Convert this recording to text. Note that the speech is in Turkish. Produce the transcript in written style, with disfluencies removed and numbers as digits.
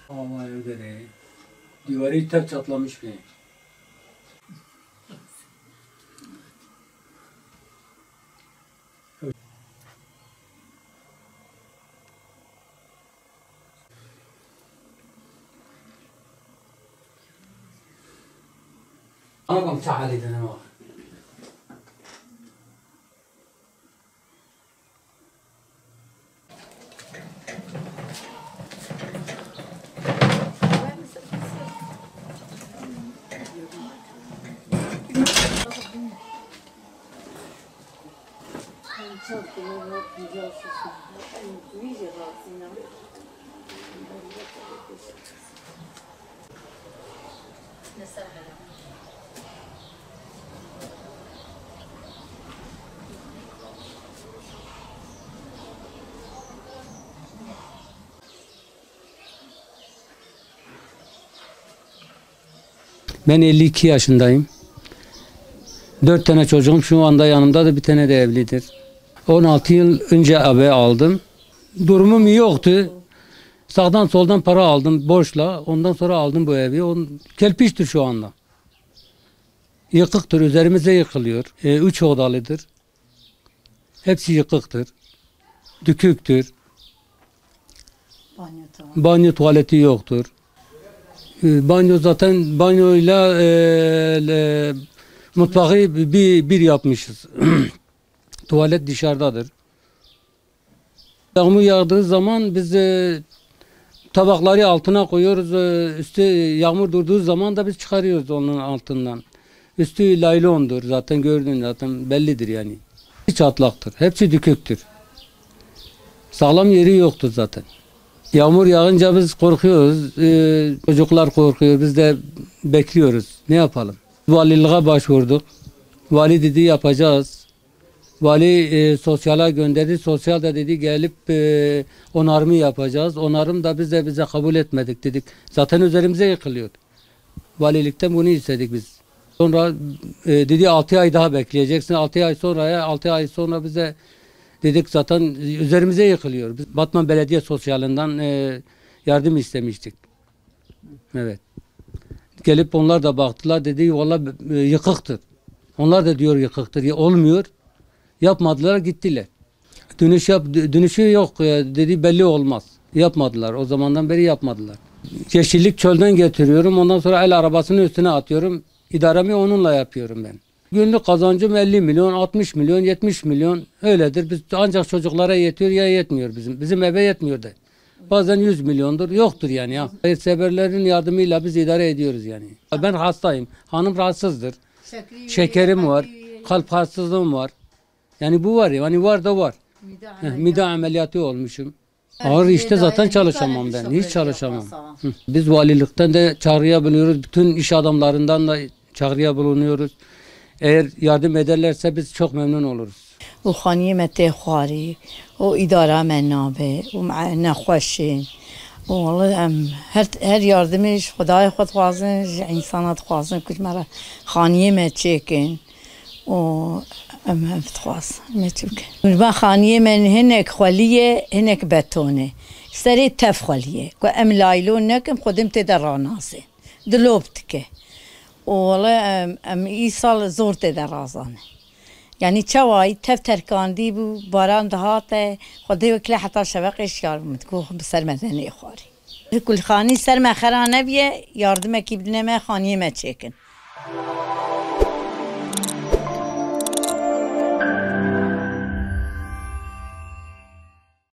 Ama öyle değil. Divarı tek çatlamış bir. Ama تعالي ده انا Ben 52 yaşındayım. 4 tane çocuğum şu anda yanımda da bir tane de evlidir. 16 yıl önce eve aldım. Durumum iyi yoktu. Sağdan soldan para aldım borçla. Ondan sonra aldım bu evi. Kelpiçtir şu anda. Yıkıktır. Üzerimize yıkılıyor. 3 odalıdır. Hepsi yıkıktır. Düküktür. Banyo tuvaleti yoktur. Banyo zaten banyoyla mutfağı bir yapmışız. Tuvalet dışarıdadır. Yağmur yağdığı zaman biz tabakları altına koyuyoruz. Üstü yağmur durduğu zaman da biz çıkarıyoruz onun altından. Üstü laylondur zaten gördüğün zaten bellidir yani. Çatlaktır. Hepsi düküktür. Sağlam yeri yoktur zaten. Yağmur yağınca biz korkuyoruz. Çocuklar korkuyor. Biz de bekliyoruz. Ne yapalım? Valiliğe başvurduk. Vali dedi yapacağız. Vali sosyala gönderdi. Sosyal da dedi gelip onarımı yapacağız. Onarım da bize kabul etmedik dedik. Zaten üzerimize yıkılıyor. Valilikten bunu istedik biz. Sonra dedi 6 ay daha bekleyeceksin. 6 ay sonra bize dedik zaten üzerimize yıkılıyor. Biz Batman Belediye Sosyal'ından yardım istemiştik. Evet. Gelip onlar da baktılar dedi vallahi yıkıktır. Onlar da diyor yıkıktır. Olmuyor. Yapmadılar gittiler. Dönüşü yok dedi belli olmaz. Yapmadılar. O zamandan beri yapmadılar. Yeşillik çölden getiriyorum. Ondan sonra el arabasının üstüne atıyorum. İdaremi onunla yapıyorum ben. Günlük kazancım 50 milyon, 60 milyon, 70 milyon öyledir. Biz ancak çocuklara yetiyor ya yetmiyor bizim. Bizim eve yetmiyor da. Bazen 100 milyondur. Yoktur yani ya. Hayırseverlerin yardımıyla biz idare ediyoruz yani. Ben hastayım. Hanım rahatsızdır. Şekerim var. Kalp hastalığım var. Yani bu var ya. Hani var da var. Mide ameliyatı olmuşum. Ağır işte zaten çalışamam ben. Hiç çalışamam. Biz valilikten de çağrıya bulunuyoruz. Bütün iş adamlarından da çağrıya bulunuyoruz. Eğer yardım ederlerse biz çok memnun oluruz. O haniyemete khari, o idara mennabe, o ma'na khoşin. Vallahi her yardımı Xudaya xud khwazin, insanat khwazin kujmara haniyemet çekin. O em ftkhwaz meçuk. Ben haniyemen henek khaliye, henek betone. Seri tef khaliye. Ko em laylon nekem khudim tederanase. Dlobtke. والله ام ای سال زور تده رازانه یعنی چوای تف ترکاندی بو باران دهاته خدای وکله حتی شبقش یار متکو بسر مدنی خواری کل خانی سر مخرانه بیه یاردم کی بدنه خانیه ما چکن